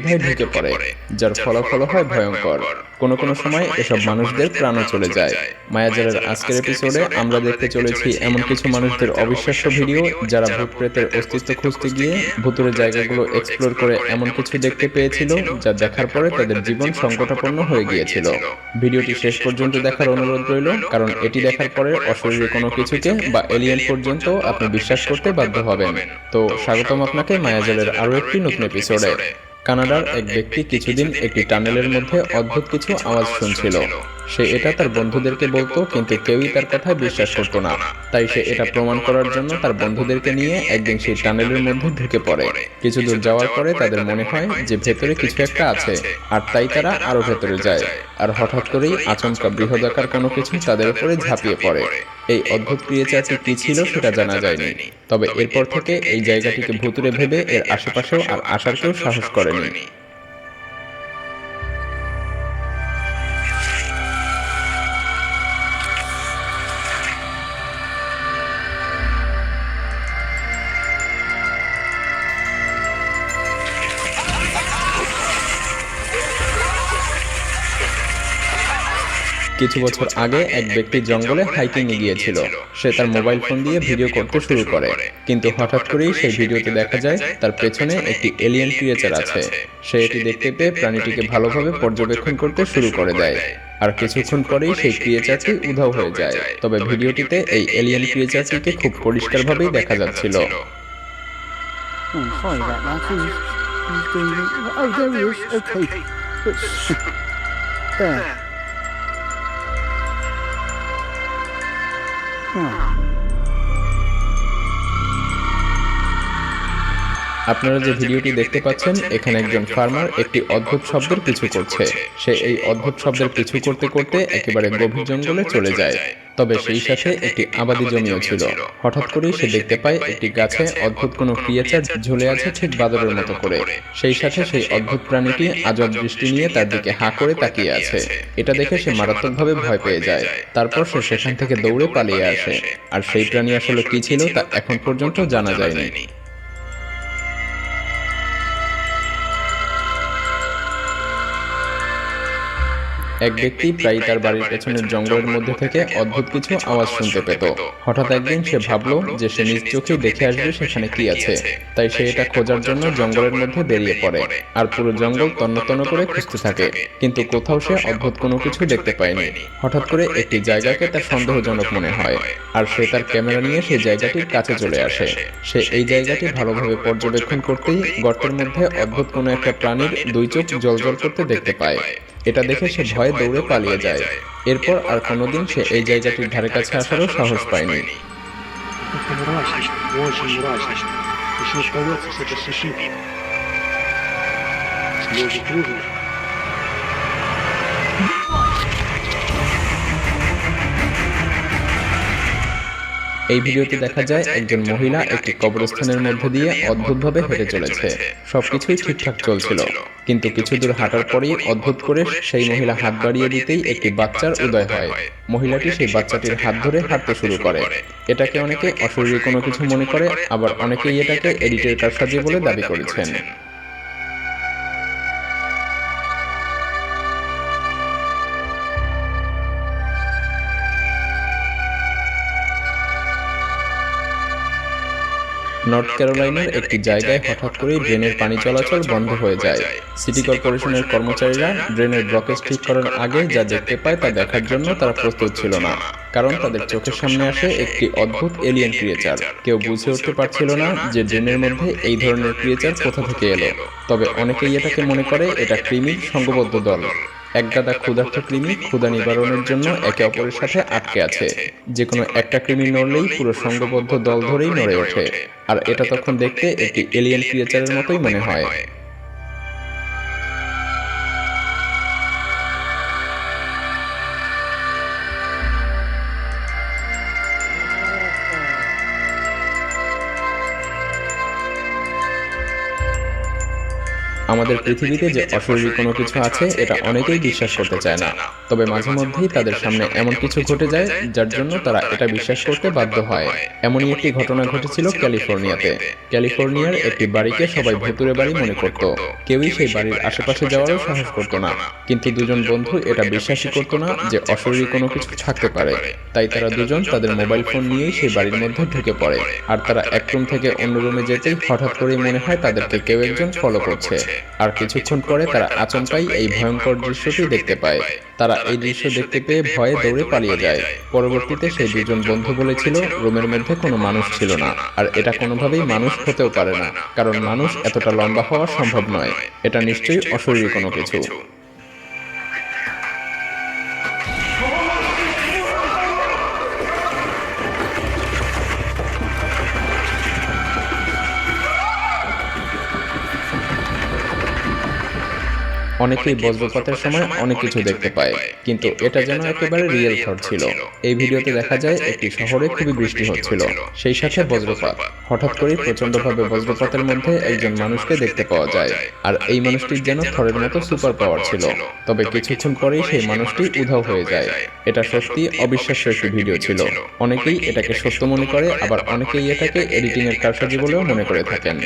নির্দ্বিধায় ঢুকে পড়ে, যার ফলাফল হয় ভয়ঙ্কর। কোনো কোনো সময় এসব মানুষদের প্রাণও চলে যায়। মায়াজালের আজকের এপিসোডে আমরা দেখতে চলেছি এমন কিছু মানুষদের অবিশ্বাস্য ভিডিও যারা ভূত প্রেতের অস্তিত্ব খুঁজতে গিয়ে ভুতুরে জায়গাগুলো এক্সপ্লোর করে এমন কিছু দেখতে পেয়েছিল যা দেখার পরে তাদের জীবন সংকটাপন্ন হয়ে গিয়েছিল। ভিডিওটি শেষ পর্যন্ত দেখার অনুরোধ রইল, কারণ এটি দেখার পরে অশরীরী কোনো কিছুকে বা এলিয়েন পর্যন্ত আপনি বিশ্বাস করতে বাধ্য হবেন। তো স্বাগতম আপনাকে মায়াজালের আরও একটি নতুন এপিসোডে। কানাডার এক ব্যক্তি কিছুদিন একটি টানেলের মধ্যে অদ্ভুত কিছু আওয়াজ শুনছিল। সে এটা তার বন্ধুদেরকে বলতো, কিন্তু কেউই তার কথায় বিশ্বাস করতো না। তাই সে এটা প্রমাণ করার জন্য তার বন্ধুদেরকে নিয়ে একদিন সেই টানেলের মধ্যে ঢুকে পড়ে। কিছু দূর যাওয়ার পরে তাদের মনে হয় যে ভেতরে কিছু একটা আছে, আর তাই তারা আরো ভেতরে যায়। আর হঠাৎ করেই আচমকা বৃহদাকার কোনো কিছু তাদের উপরে ঝাঁপিয়ে পড়ে। এই অদ্ভুত ক্রিয়েচারটি কি ছিল সেটা জানা যায়নি, তবে এরপর থেকে এই জায়গাটিকে ভুতুরে ভেবে এর আশেপাশেও আর আসার কেউ সাহস করেনি। কিছু বছর আগে এক ব্যক্তি জঙ্গলে হাইকিং এ গিয়েছিল। সে তার মোবাইল ফোন দিয়ে ভিডিও করতে শুরু করে, কিন্তু হঠাৎ করেই সেই ভিডিওতে দেখা যায় তার পেছনে একটি এলিয়েন ক্রিয়েচার আছে। সে এটি দেখতে পেয়ে প্রাণীটিকে ভালোভাবে পর্যবেক্ষণ করতে শুরু করে দেয়, আর কিছুক্ষণ পরেই সেই ক্রিয়েচারটি উধাও হয়ে যায়। তবে ভিডিওটিতে এই এলিয়েন ক্রিয়েচারটিকে খুব পরিষ্কারভাবেই দেখা যাচ্ছিল। Sorry about that. He's doing. Oh, there he is. Okay. There. আপনারা যে ভিডিওটি দেখতে পাচ্ছেন, এখানে একজন ফার্মার একটি অদ্ভুত শব্দের পিছু করছে। সে এই অদ্ভুত শব্দের পিছু করতে করতে একেবারে গভীর জঙ্গলে চলে যায়। তবে সেই সাথে একটি আবাদি জমিও ছিল। হঠাৎ করেই সে দেখতে পায় একটি গাছে অদ্ভুত কোনো ক্রিয়েচার ঝুলে আছে, ঠিক বাদরের মতো করে। সেই সাথে সেই অদ্ভুত প্রাণীটি আজব দৃষ্টি নিয়ে তার দিকে হাঁ করে তাকিয়ে আছে। এটা দেখে সে মারাত্মকভাবে ভয় পেয়ে যায়। তারপর সে সেখান থেকে দৌড়ে পালিয়ে আসে। আর সেই প্রাণী আসলে কি ছিল তা এখন পর্যন্ত জানা যায়নি। এক ব্যক্তি প্রায় তার বাড়ির পেছনের জঙ্গলের মধ্যে থেকে অদ্ভুত কিছু আওয়াজ শুনতে পেত। হঠাৎ একদিন সে ভাবলো যে সে নিজ চোখেই দেখে আসবে সেখানে কি আছে। তাই সে এটা খোঁজার জন্য জঙ্গলের মধ্যে বেরিয়ে পড়ে, আর পুরো জঙ্গল তন্ন তন্ন করে খুঁজতে থাকে, কিন্তু কোথাও সে অদ্ভুত কোনো কিছু দেখতে পায়নি। হঠাৎ করে একটি জায়গাকে তার সন্দেহজনক মনে হয়, আর সে তার ক্যামেরা নিয়ে সেই জায়গাটির কাছে চলে আসে। সে এই জায়গাটি ভালোভাবে পর্যবেক্ষণ করতেই গর্তের মধ্যে অদ্ভুত কোনো একটা প্রাণীর দুই চোখ জ্বলজ্বল করতে দেখতে পায়। এটা দেখে সে ভয়ে দৌড়ে পালিয়ে যায়। এরপর আর কোনোদিন সে এই জায়গাটির ধারে কাছে আসারও সাহস পায়নি। এই ভিডিওতে দেখা যায় একজন মহিলা একটি কবরস্থানের মধ্যে দিয়ে অদ্ভুতভাবে হেঁটে চলেছে। সবকিছুই ঠিকঠাক চলছিল, কিন্তু কিছু দূর হাঁটার পরেই অদ্ভুত করে সেই মহিলা হাত বাড়িয়ে দিতেই একটি বাচ্চার উদয় হয়। মহিলাটি সেই বাচ্চাটির হাত ধরে হাঁটতে শুরু করে। এটাকে অনেকে অশরীরী কোনো কিছু মনে করে, আবার অনেকেই এটাকে এডিটের কারসাজি বলে দাবি করেছেন। নর্থ ক্যারোলাইনার একটি জায়গায় হঠাৎ করেই ড্রেনের পানি চলাচল বন্ধ হয়ে যায়। সিটি কর্পোরেশনের কর্মচারীরা ড্রেনের ব্লকেজ ঠিক করার আগে যা দেখতে পায় তা দেখার জন্য তারা প্রস্তুত ছিল না, কারণ তাদের চোখের সামনে আসে একটি অদ্ভুত এলিয়েন ক্রিয়েচার। কেউ বুঝে উঠতে পারছিল না যে ড্রেনের মধ্যে এই ধরনের ক্রিয়েচার কোথা থেকে এলো। তবে অনেকেই এটাকে মনে করে এটা কৃমির সংঘবদ্ধ দল। একগাদা ক্ষুধার্ত কৃমি ক্ষুধা নিবারণের জন্য একে অপরের সাথে আটকে আছে। যে কোনো একটা কৃমি নড়লেই পুরো সংঘবদ্ধ দল ধরেই নড়ে ওঠে, আর এটা তখন দেখতে একটি এলিয়েন ক্রিয়েচারের মতোই মনে হয়। আমাদের পৃথিবীতে যে অশরীরী কোনো কিছু আছে এটা অনেকেই বিশ্বাস করতে চায় না, তবে মাঝে মধ্যেই তাদের সামনে এমন কিছু ঘটে যায় যার জন্য তারা এটা বিশ্বাস করতে বাধ্য হয়। এমনই একটি ঘটনা ঘটেছিল ক্যালিফোর্নিয়াতে। ক্যালিফোর্নিয়ার একটি বাড়িকে সবাই ভুতুড়ে বাড়ি মনে করত। কেউই সেই বাড়ির আশেপাশে যাওয়ারও সাহস করত না, কিন্তু দুজন বন্ধু এটা বিশ্বাসই করত না যে অশরীরী কোনো কিছু থাকতে পারে। তাই তারা দুজন তাদের মোবাইল ফোন নিয়েই সেই বাড়ির মধ্যে ঢুকে পড়ে। আর তারা এক রুম থেকে অন্য রুমে যেতেই হঠাৎ করেই মনে হয় তাদেরকে কেউ একজন ফলো করছে। আর কিছুক্ষণ পরে তারা আচমকাই এই ভয়ঙ্কর দৃশ্যটি দেখতে পায়। তারা এই দৃশ্য দেখতে পেয়ে ভয়ে দৌড়ে পালিয়ে যায়। পরবর্তীতে সেই দুজন বন্ধু বলেছিল রুমের মধ্যে কোনো মানুষ ছিল না, আর এটা কোনোভাবেই মানুষ হতেও পারে না, কারণ মানুষ এতটা লম্বা হওয়া সম্ভব নয়। এটা নিশ্চয়ই অশরীরী কোনো কিছু। অনেকেই বজ্রপাতের সময় অনেক কিছু দেখতে পায়, কিন্তু এটা যেন একেবারে রিয়েল থট ছিল। এই ভিডিওতে দেখা যায় একটি শহরে খুবই বৃষ্টি হচ্ছিল, সেই সাথে বজ্রপাত। হঠাৎ করেই প্রচন্ডভাবে বজ্রপাতের মধ্যে একজন মানুষকে দেখতে পাওয়া যায়, আর এই মানুষটির যেন থরের মতো সুপার পাওয়ার ছিল। তবে কিছুক্ষণ পরেই সেই মানুষটি উধাও হয়ে যায়। এটা সত্যি অবিশ্বাস্য একটি ভিডিও ছিল। অনেকেই এটাকে সত্য মনে করে, আবার অনেকেই এটাকে এডিটিং এর কারসাজি বলেও মনে করে থাকেন।